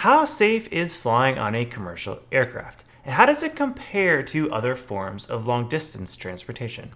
How safe is flying on a commercial aircraft? And how does it compare to other forms of long-distance transportation?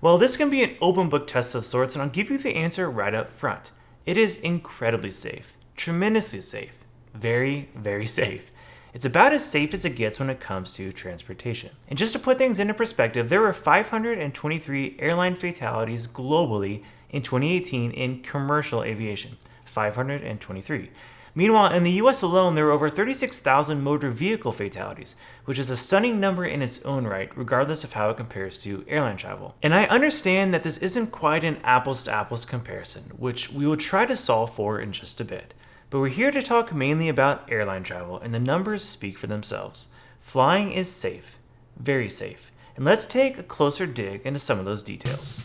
Well, this can be an open book test of sorts, and I'll give you the answer right up front. It is incredibly safe, tremendously safe, very, very safe. It's about as safe as it gets when it comes to transportation. And just to put things into perspective, there were 523 airline fatalities globally in 2018 in commercial aviation. 523. Meanwhile, in the US alone, there were over 36,000 motor vehicle fatalities, which is a stunning number in its own right, regardless of how it compares to airline travel. And I understand that this isn't quite an apples to apples comparison, which we will try to solve for in just a bit. But we're here to talk mainly about airline travel, and the numbers speak for themselves. Flying is safe, very safe. And let's take a closer dig into some of those details.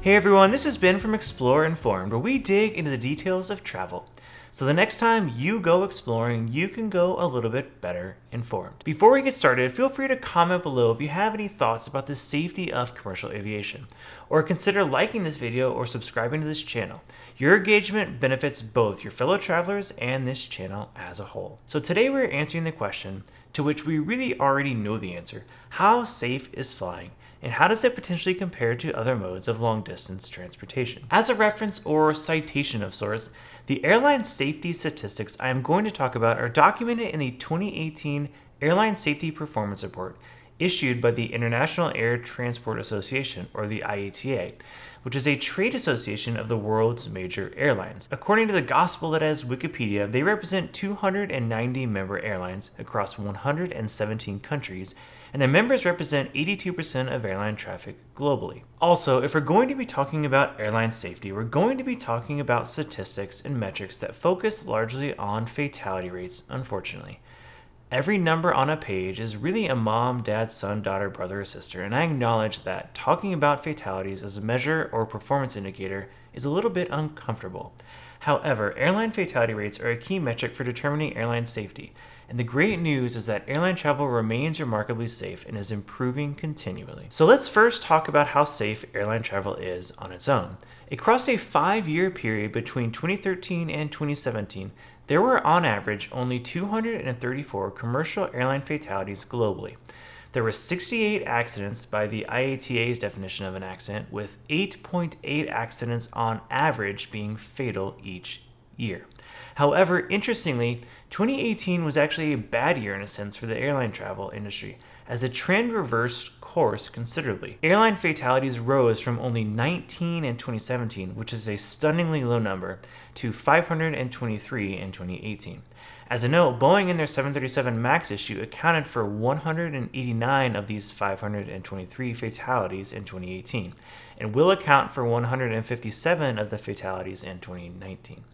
Hey everyone, this is Ben from ExploreInformed, where we dig into the details of travel. So the next time you go exploring, you can go a little bit better informed. Before we get started, feel free to comment below if you have any thoughts about the safety of commercial aviation, or consider liking this video or subscribing to this channel. Your engagement benefits both your fellow travelers and this channel as a whole. So today we're answering the question, to which we really already know the answer: how safe is flying? And how does it potentially compare to other modes of long-distance transportation? As a reference or citation of sorts, the airline safety statistics I am going to talk about are documented in the 2018 Airline Safety Performance Report issued by the International Air Transport Association, or the IATA, which is a trade association of the world's major airlines. According to the gospel that has Wikipedia, they represent 290 member airlines across 117 countries, and their members represent 82% of airline traffic globally. Also, if we're going to be talking about airline safety, we're going to be talking about statistics and metrics that focus largely on fatality rates, unfortunately. Every number on a page is really a mom, dad, son, daughter, brother, or sister, and I acknowledge that talking about fatalities as a measure or performance indicator is a little bit uncomfortable. However, airline fatality rates are a key metric for determining airline safety, and the great news is that airline travel remains remarkably safe and is improving continually. So let's first talk about how safe airline travel is on its own. Across a 5-year period between 2013 and 2017, there were on average only 234 commercial airline fatalities globally. There were 68 accidents by the IATA's definition of an accident, with 8.8 accidents on average being fatal each year. However, interestingly, 2018 was actually a bad year in a sense for the airline travel industry, as the trend reversed course considerably. Airline fatalities rose from only 19 in 2017, which is a stunningly low number, to 523 in 2018. As a note, Boeing in their 737 MAX issue accounted for 189 of these 523 fatalities in 2018, and will account for 157 of the fatalities in 2019.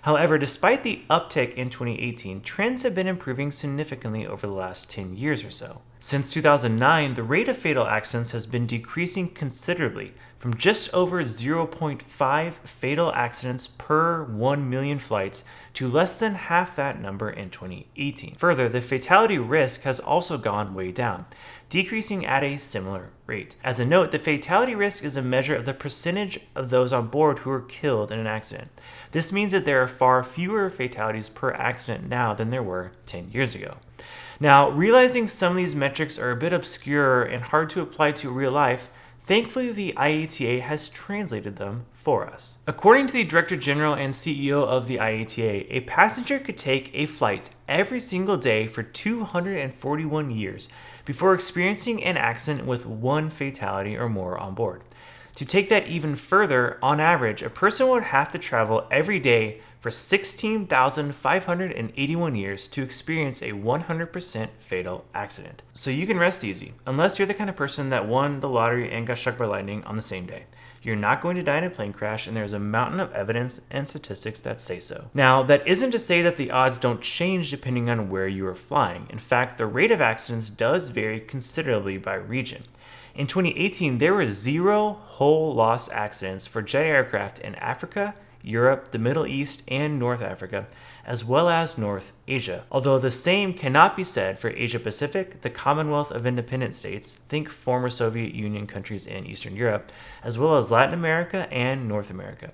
However, despite the uptick in 2018, trends have been improving significantly over the last 10 years or so. Since 2009, the rate of fatal accidents has been decreasing considerably, from just over 0.5 fatal accidents per 1 million flights to less than half that number in 2018. Further, the fatality risk has also gone way down, decreasing at a similar rate. As a note, the fatality risk is a measure of the percentage of those on board who are killed in an accident. This means that there are far fewer fatalities per accident now than there were 10 years ago. Now, realizing some of these metrics are a bit obscure and hard to apply to real life, thankfully the IATA has translated them for us. According to the Director General and CEO of the IATA, a passenger could take a flight every single day for 241 years before experiencing an accident with one fatality or more on board. To take that even further, on average, a person would have to travel every day for 16,581 years to experience a 100% fatal accident. So you can rest easy, unless you're the kind of person that won the lottery and got struck by lightning on the same day. You're not going to die in a plane crash, and there's a mountain of evidence and statistics that say so. Now, that isn't to say that the odds don't change depending on where you are flying. In fact, the rate of accidents does vary considerably by region. In 2018, there were 0 whole loss accidents for jet aircraft in Africa, Europe, the Middle East, and North Africa, as well as North Asia. Although the same cannot be said for Asia Pacific, the Commonwealth of Independent States, think former Soviet Union countries in Eastern Europe, as well as Latin America and North America.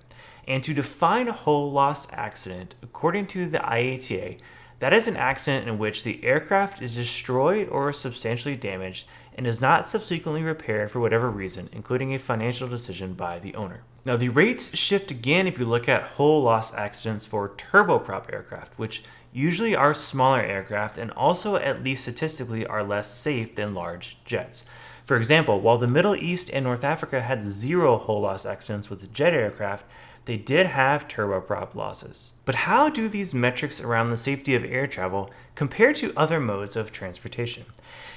And to define a whole loss accident, according to the IATA, that is an accident in which the aircraft is destroyed or substantially damaged and is not subsequently repaired for whatever reason, including a financial decision by the owner. Now, the rates shift again if you look at whole loss accidents for turboprop aircraft, which usually are smaller aircraft and also, at least statistically, are less safe than large jets. For example, while the Middle East and North Africa had 0 whole loss accidents with jet aircraft, they did have turboprop losses. But how do these metrics around the safety of air travel compare to other modes of transportation?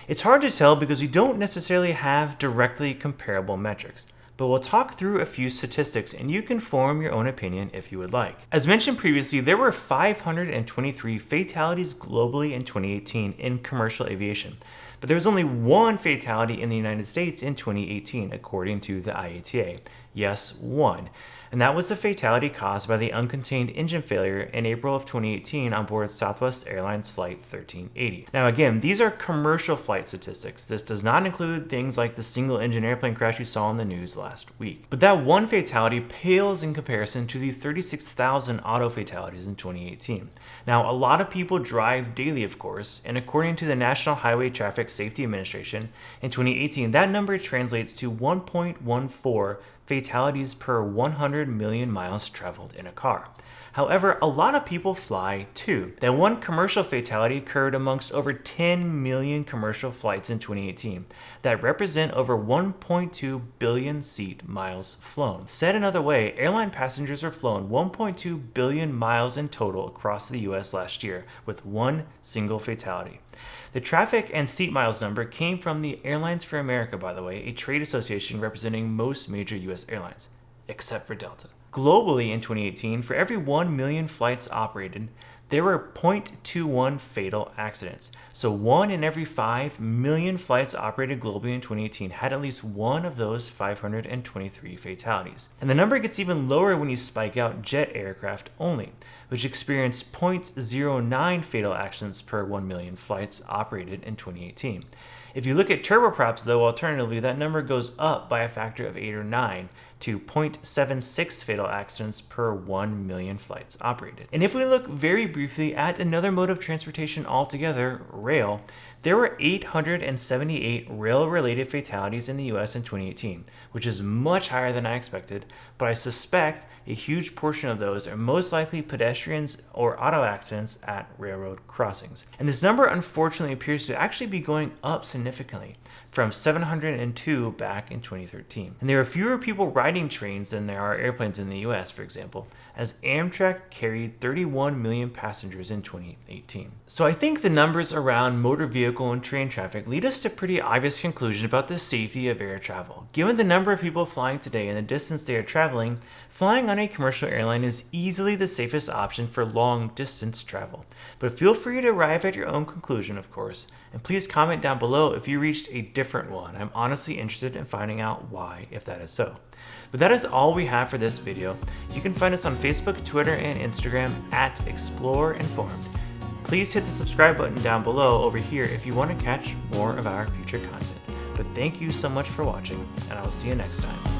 It's hard to tell because we don't necessarily have directly comparable metrics, but we'll talk through a few statistics and you can form your own opinion if you would like. As mentioned previously, there were 523 fatalities globally in 2018 in commercial aviation, but there was only 1 fatality in the United States in 2018, according to the IATA. Yes, 1. And that was a fatality caused by the uncontained engine failure in April of 2018 on board Southwest Airlines Flight 1380. Now again, these are commercial flight statistics. This does not include things like the single engine airplane crash you saw in the news last week. But that 1 fatality pales in comparison to the 36,000 auto fatalities in 2018. Now, a lot of people drive daily, of course, and according to the National Highway Traffic Safety Administration, in 2018, that number translates to 1.14 fatalities per 100 million miles traveled in a car. However, a lot of people fly too. That 1 commercial fatality occurred amongst over 10 million commercial flights in 2018 that represent over 1.2 billion seat miles flown. Said another way, airline passengers were flown 1.2 billion miles in total across the US last year with 1 single fatality. The traffic and seat miles number came from the Airlines for America, by the way, a trade association representing most major US airlines, except for Delta. Globally in 2018, for every 1 million flights operated, there were 0.21 fatal accidents. So 1 in every 5 million flights operated globally in 2018 had at least one of those 523 fatalities. And the number gets even lower when you spike out jet aircraft only, which experienced 0.09 fatal accidents per 1 million flights operated in 2018. If you look at turboprops, though, alternatively, that number goes up by a factor of 8 or 9 to 0.76 fatal accidents per 1 million flights operated. And if we look very briefly at another mode of transportation altogether, rail, there were 878 rail-related fatalities in the US in 2018, which is much higher than I expected, but I suspect a huge portion of those are most likely pedestrians or auto accidents at railroad crossings. And this number unfortunately appears to actually be going up significantly, from 702 back in 2013. And there are fewer people riding trains than there are airplanes in the US, for example, as Amtrak carried 31 million passengers in 2018. So I think the numbers around motor vehicle and train traffic lead us to a pretty obvious conclusion about the safety of air travel. Given the number of people flying today and the distance they are traveling, flying on a commercial airline is easily the safest option for long distance travel. But feel free to arrive at your own conclusion, of course, and please comment down below if you reached a different one. I'm honestly interested in finding out why, if that is so. But that is all we have for this video. You can find us on Facebook, Twitter, and Instagram at ExploreInformed. Please hit the subscribe button down below over here if you want to catch more of our future content. But thank you so much for watching, and I will see you next time.